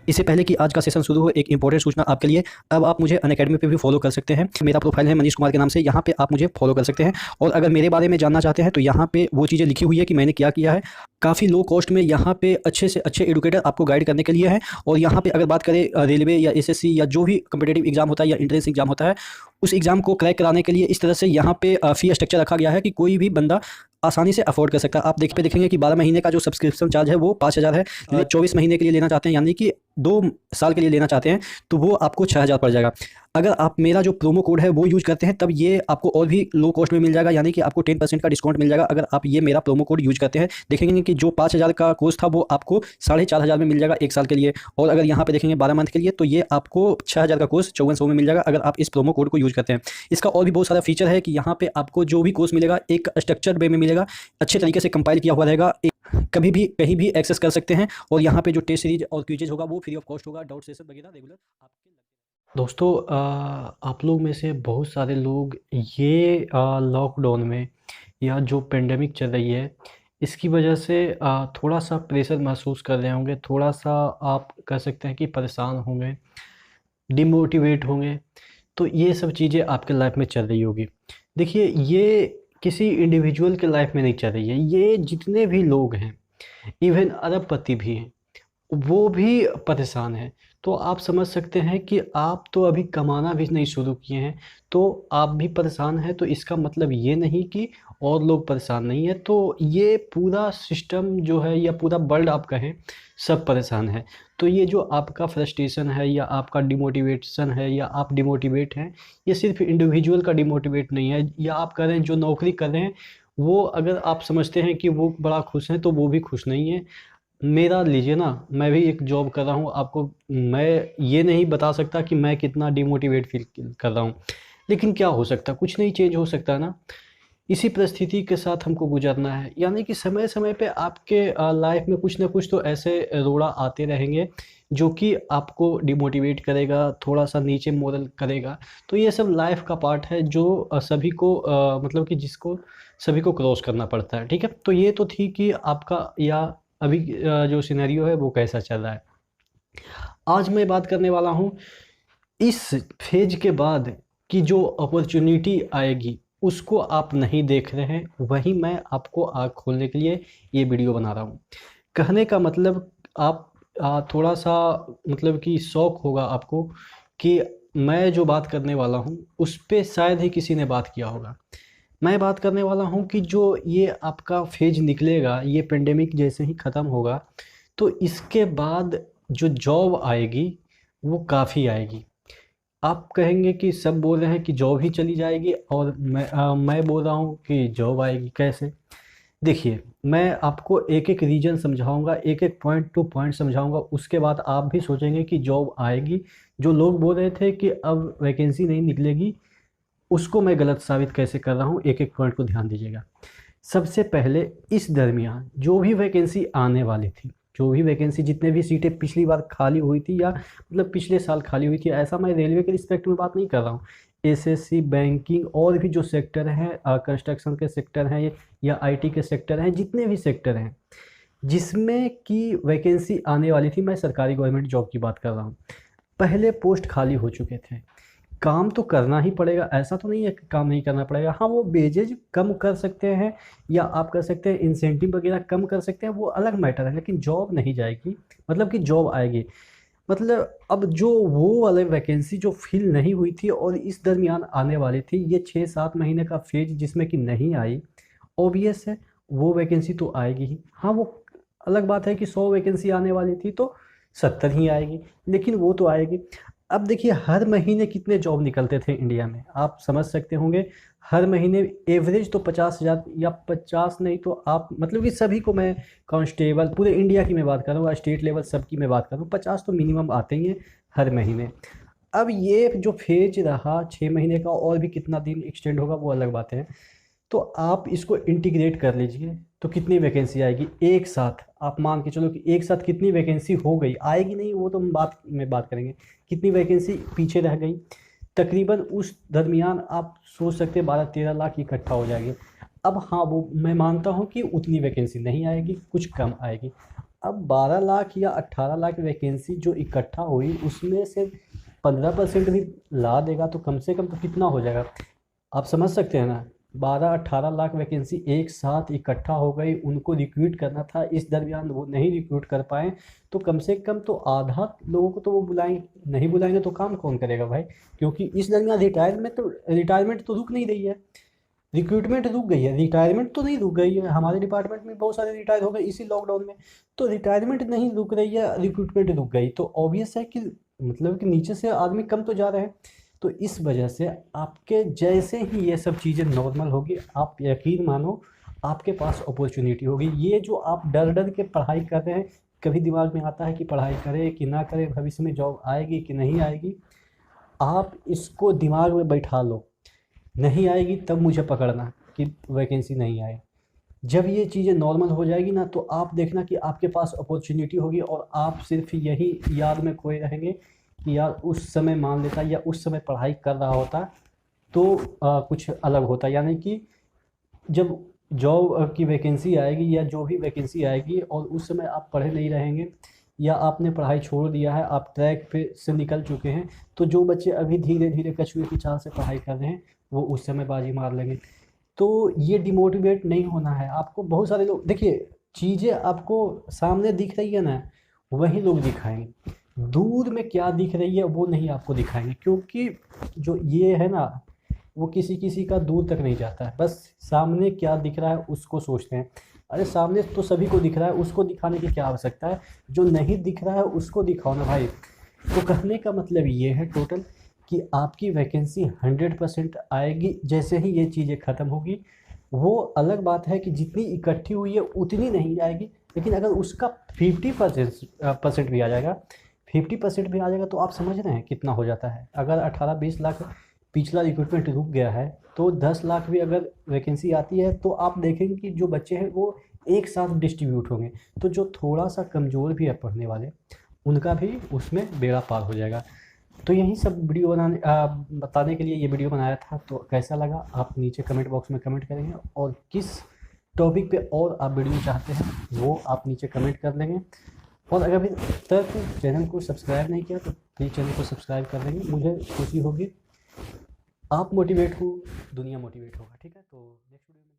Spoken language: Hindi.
इससे पहले कि आज का सेशन शुरू हो, एक इंपॉर्टेंट सूचना आपके लिए। अब आप मुझे अनअकैडमी पे भी फॉलो कर सकते हैं। मेरा प्रोफाइल है मनीष कुमार के नाम से, यहाँ पे आप मुझे फॉलो कर सकते हैं। और अगर मेरे बारे में जानना चाहते हैं तो यहाँ पे वो चीज़ें लिखी हुई है कि मैंने क्या किया है। काफ़ी लो कॉस्ट में यहाँ पे अच्छे से अच्छे एडुकेटर आपको गाइड करने के लिए हैं। और यहाँ पे अगर बात करें रेलवे या एसएससी या जो भी कम्पिटेटिव एग्जाम होता है या एंट्रेंस एग्जाम होता है, उस एग्जाम को क्रैक कराने के लिए इस तरह से यहाँ पे फी स्ट्रक्चर रखा गया है कि कोई भी बंदा आसानी से अफोर्ड कर सकता है। आप देखेंगे कि 12 महीने का जो सब्सक्रिप्शन चार्ज है वो 5,000 है। 24 महीने के लिए लेना चाहते हैं, यानी कि 2 साल के लिए लेना चाहते हैं, तो वो आपको 6,000 पड़ जाएगा। अगर आप मेरा जो प्रोमो कोड है वो यूज़ करते हैं तब ये आपको और भी लो कॉस्ट में मिल जाएगा, यानी कि आपको 10% का डिस्काउंट मिल जाएगा अगर आप ये मेरा प्रोमो कोड यूज़ करते हैं। देखेंगे कि जो 5,000 का कोर्स था वो आपको 4,500 में मिल जाएगा 1 साल के लिए। और अगर यहाँ पे देखेंगे 12 मंथ के लिए तो ये आपको 6,000 का कोर्स 5400 में मिल जाएगा अगर आप इस प्रोमो कोड को यूज़ करते हैं। इसका और भी बहुत सारा फीचर है कि यहाँ पे आपको जो भी कोर्स मिलेगा एक स्ट्रक्चर्ड वे में मिलेगा, अच्छे तरीके से कंपाइल किया हुआ रहेगा, कभी भी कहीं भी एक्सेस कर सकते हैं। और यहाँ पे जो टेस्ट सीरीज और क्विजेज होगा वो फ्री ऑफ कॉस्ट होगा, डाउट सेशन वगैरह रेगुलर आपके। दोस्तों, आप लोग में से बहुत सारे लोग ये लॉकडाउन में या जो पेंडेमिक चल रही है इसकी वजह से थोड़ा सा प्रेशर महसूस कर रहे होंगे, थोड़ा सा आप कह सकते हैं कि परेशान होंगे, डिमोटिवेट होंगे। तो ये सब चीज़ें आपके लाइफ में चल रही होगी। देखिए, ये किसी इंडिविजुअल के लाइफ में नहीं चल रही है, ये जितने भी लोग हैं, इवन अरबपति भी हैं, वो भी परेशान हैं। तो आप समझ सकते हैं कि आप तो अभी कमाना भी नहीं शुरू किए हैं, तो आप भी परेशान हैं। तो इसका मतलब ये नहीं कि और लोग परेशान नहीं हैं। तो ये पूरा सिस्टम जो है या पूरा वर्ल्ड आप कहें, सब परेशान है। तो ये जो आपका फ्रस्ट्रेशन है या आपका डिमोटिवेशन है या आप डिमोटिवेट हैं, ये सिर्फ इंडिविजुअल का डिमोटिवेट नहीं है। या आप कह रहे हैं जो नौकरी कर रहे हैं वो अगर आप समझते हैं कि वो बड़ा खुश हैं तो वो भी खुश नहीं है। मेरा लीजिए ना, मैं भी एक जॉब कर रहा हूँ, आपको मैं ये नहीं बता सकता कि मैं कितना डिमोटिवेट फील कर रहा हूँ। लेकिन क्या हो सकता है, कुछ नहीं चेंज हो सकता ना। इसी परिस्थिति के साथ हमको गुजरना है, यानी कि समय समय पे आपके लाइफ में कुछ ना कुछ तो ऐसे रोड़ा आते रहेंगे जो कि आपको डिमोटिवेट करेगा, थोड़ा सा नीचे मोरल करेगा। तो ये सब लाइफ का पार्ट है जो सभी को मतलब कि जिसको सभी को क्रॉस करना पड़ता है। ठीक है, तो ये तो थी कि आपका या अभी जो सिनेरियो है वो कैसा चल रहा है। आज मैं बात करने वाला हूँ इस फेज के बाद की जो अपॉर्चुनिटी आएगी उसको आप नहीं देख रहे हैं, वही मैं आपको आँख खोलने के लिए ये वीडियो बना रहा हूँ। कहने का मतलब आप थोड़ा सा मतलब कि शौक होगा आपको कि मैं जो बात करने वाला हूँ उस पे शायद ही किसी ने बात किया होगा। मैं बात करने वाला हूँ कि जो ये आपका फेज निकलेगा, ये पेंडेमिक जैसे ही ख़त्म होगा तो इसके बाद जो जॉब आएगी वो काफ़ी आएगी। आप कहेंगे कि सब बोल रहे हैं कि जॉब ही चली जाएगी और मैं बोल रहा हूँ कि जॉब आएगी कैसे। देखिए, मैं आपको एक एक रीजन समझाऊंगा, एक एक पॉइंट टू पॉइंट समझाऊंगा, उसके बाद आप भी सोचेंगे कि जॉब आएगी। जो लोग बोल रहे थे कि अब वैकेंसी नहीं निकलेगी उसको मैं गलत साबित कैसे कर रहा हूँ, एक एक पॉइंट को ध्यान दीजिएगा। सबसे पहले इस दरमियान जो भी वैकेंसी आने वाली थी, जो भी वैकेंसी जितने भी सीटें पिछली बार खाली हुई थी या मतलब पिछले साल खाली हुई थी, ऐसा मैं रेलवे के रिस्पेक्ट में बात नहीं कर रहा हूँ। एसएससी, बैंकिंग और भी जो सेक्टर हैं, कंस्ट्रक्शन के सेक्टर हैं या आईटी के सेक्टर हैं, जितने भी सेक्टर हैं जिसमें कि वैकेंसी आने वाली थी, मैं सरकारी गवर्नमेंट जॉब की बात कर रहा हूँ। पहले पोस्ट खाली हो चुके थे। काम तो करना ही पड़ेगा, ऐसा तो नहीं है कि काम नहीं करना पड़ेगा। हाँ, वो वेजेज कम कर सकते हैं या आप कर सकते हैं इंसेंटिव वगैरह कम कर सकते हैं, वो अलग मैटर है, लेकिन जॉब नहीं जाएगी। मतलब कि जॉब आएगी। मतलब अब जो वो वाले वैकेंसी जो फिल नहीं हुई थी और इस दरमियान आने वाली थी, ये 6-7 महीने का फेज जिसमें कि नहीं आई, ऑब्वियस है वो वैकेंसी तो आएगी ही। हाँ, वो अलग बात है कि 100 वैकेंसी आने वाली थी तो 70 ही आएगी, लेकिन वो तो आएगी। अब देखिए, हर महीने कितने जॉब निकलते थे इंडिया में, आप समझ सकते होंगे। हर महीने एवरेज तो 50,000 या 50 नहीं तो आप मतलब कि सभी को, मैं कांस्टेबल पूरे इंडिया की मैं बात कर रहा हूँ, स्टेट लेवल सब की मैं बात कर रहा हूँ, 50 तो मिनिमम आते ही हैं हर महीने। अब ये जो फेज रहा 6 महीने का, और भी कितना दिन एक्सटेंड होगा वो अलग बात है। तो आप इसको इंटीग्रेट कर लीजिए तो कितनी वैकेंसी आएगी एक साथ। आप मान के चलो कि एक साथ कितनी वैकेंसी हो गई, आएगी नहीं वो तो हम बात में बात करेंगे, कितनी वैकेंसी पीछे रह गई। तकरीबन उस दरमियान आप सोच सकते हैं 12-13 लाख इकट्ठा हो जाएगी। अब हाँ, वो मैं मानता हूँ कि उतनी वैकेंसी नहीं आएगी, कुछ कम आएगी। अब 12 लाख या 18 लाख वैकेंसी जो इकट्ठा हुई उसमें से 15% भी ला देगा तो कम से कम तो कितना हो जाएगा, आप समझ सकते हैं ना। 12-18 लाख वैकेंसी एक साथ इकट्ठा हो गई, उनको रिक्रूट करना था, इस दरमियान वो नहीं रिक्रूट कर पाए तो कम से कम तो आधा लोगों को तो वो बुलाएंगे, नहीं बुलाएंगे तो काम कौन करेगा भाई। क्योंकि इस दरमियान रिटायरमेंट तो रुक नहीं रही है, रिक्रूटमेंट रुक गई है, रिटायरमेंट तो नहीं रुक गई है। हमारे डिपार्टमेंट में बहुत सारे रिटायर हो गए इसी लॉकडाउन में, तो रिटायरमेंट नहीं रुक रही है, रिक्रूटमेंट रुक गई, तो ऑब्वियस है कि मतलब कि नीचे से आदमी कम तो जा रहे हैं। तो इस वजह से आपके जैसे ही ये सब चीज़ें नॉर्मल होगी, आप यकीन मानो आपके पास अपॉर्चुनिटी होगी। ये जो आप डर डर के पढ़ाई कर रहे हैं, कभी दिमाग में आता है कि पढ़ाई करें कि ना करें, भविष्य में जॉब आएगी कि नहीं आएगी, आप इसको दिमाग में बैठा लो, नहीं आएगी तब मुझे पकड़ना कि वैकेंसी नहीं आए। जब ये चीज़ें नॉर्मल हो जाएगी ना तो आप देखना कि आपके पास अपॉर्चुनिटी होगी और आप सिर्फ यही याद में खोए रहेंगे कि यार उस समय मान लेता या उस समय पढ़ाई कर रहा होता तो कुछ अलग होता। यानी कि जब जॉब की वैकेंसी आएगी या जो भी वैकेंसी आएगी और उस समय आप पढ़े नहीं रहेंगे या आपने पढ़ाई छोड़ दिया है, आप ट्रैक पे से निकल चुके हैं, तो जो बच्चे अभी धीरे धीरे कछुए की चाल से पढ़ाई कर रहे हैं वो उस समय बाजी मार लेंगे। तो ये डिमोटिवेट नहीं होना है आपको। बहुत सारे लोग देखिए, चीज़ें आपको सामने दिख रही है ना, वही लोग दिखाएंगे, दूर में क्या दिख रही है वो नहीं आपको दिखाएंगे। क्योंकि जो ये है ना, वो किसी किसी का दूर तक नहीं जाता है, बस सामने क्या दिख रहा है उसको सोचते हैं। अरे सामने तो सभी को दिख रहा है, उसको दिखाने की क्या आवश्यकता है, जो नहीं दिख रहा है उसको दिखाओ ना भाई। तो कहने का मतलब ये है टोटल कि आपकी वैकेंसी 100% आएगी जैसे ही ये चीज़ें ख़त्म होगी। वो अलग बात है कि जितनी इकट्ठी हुई है उतनी नहीं आएगी, लेकिन अगर उसका 50% भी आ जाएगा, 50% भी आ जाएगा तो आप समझ रहे हैं कितना हो जाता है। अगर 18-20 लाख पिछला रिक्रूटमेंट रुक गया है तो 10 लाख भी अगर वैकेंसी आती है तो आप देखेंगे कि जो बच्चे हैं वो एक साथ डिस्ट्रीब्यूट होंगे, तो जो थोड़ा सा कमज़ोर भी है पढ़ने वाले उनका भी उसमें बेड़ा पार हो जाएगा। तो यही सब वीडियो बताने के लिए ये वीडियो बनाया था। तो कैसा लगा आप नीचे कमेंट बॉक्स में कमेंट करेंगे, और किस टॉपिक पे और आप वीडियो चाहते हैं वो आप नीचे कमेंट कर देंगे। और अगर अभी तक चैनल को सब्सक्राइब नहीं किया तो प्लीज़ चैनल को सब्सक्राइब कर देंगे, मुझे खुशी होगी। आप मोटिवेट हो, दुनिया मोटिवेट होगा। ठीक है, तो नेक्स्ट वीडियो में